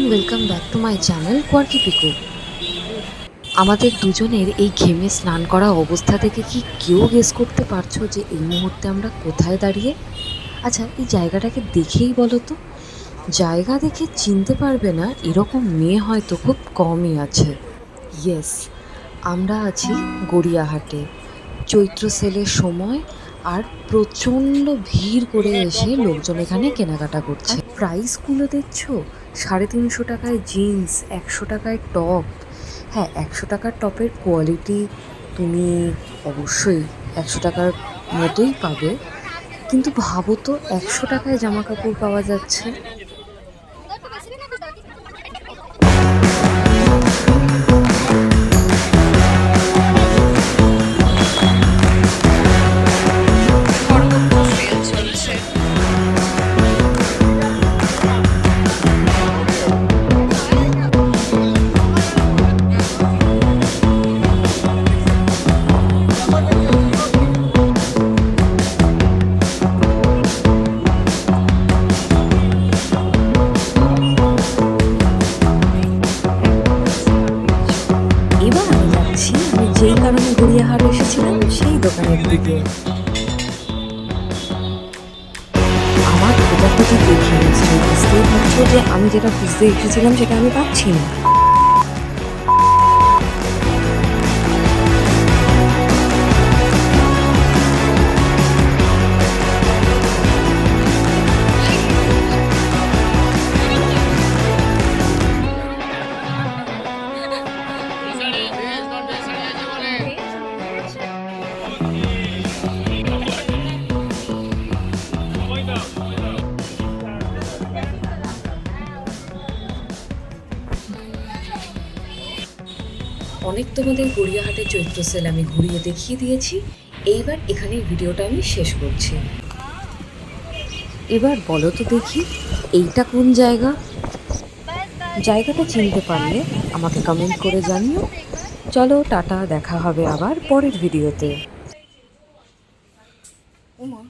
Welcome back to my channel quirky Piku. আমাদের দুজনের এই ঘেমে স্নান করা অবস্থা থেকে কি কেউ গেস করতে পারছো যে এই মুহূর্তে আমরা কোথায় দাঁড়িয়ে? আচ্ছা, এই জায়গাটাকে দেখেই বলো তো, জায়গা দেখে চিনতে পারবে না এরকম মেয়ে হয়তো খুব কমই আছে। ইয়েস, আমরা আছি গড়িয়াহাটে, চৈত্র সেলের সময়। আর প্রচণ্ড ভিড় করে এসে লোকজন এখানে কেনাকাটা করছে। প্রাইসগুলো দেখছো, 350 টাকায় জিন্স, 100 টাকায় টপ। হ্যাঁ, 100 টাকার টপের কোয়ালিটি তুমি অবশ্যই 100 টাকার মতোই পাবে, কিন্তু ভাবো তো 100 টাকায় জামা কাপড় পাওয়া যাচ্ছে। এবার আমি যাচ্ছি আমি যেই কারণে গড়িয়াহাট এসেছিলাম সেই দোকানের দিকে। আমার খোঁজাখুঁজি দেখে নিশ্চয়ই বুঝতেই পারছো যে আমি যেটা খুঁজতে এসেছিলাম সেটা আমি পাচ্ছি না। অনেক তোমাদের গড়িয়াহাটের চৈত্র সেল আমি ঘুরিয়ে দেখিয়ে দিয়েছি। এইবার এখানে ভিডিওটা আমি শেষ করছি। এবার বলো তো দেখি, এইটা কোন জায়গা? জায়গাটা চিনতে পারলে আমাকে কমেন্ট করে জানিও। চলো টাটা, দেখা হবে আবার পরের ভিডিওতে। ওমা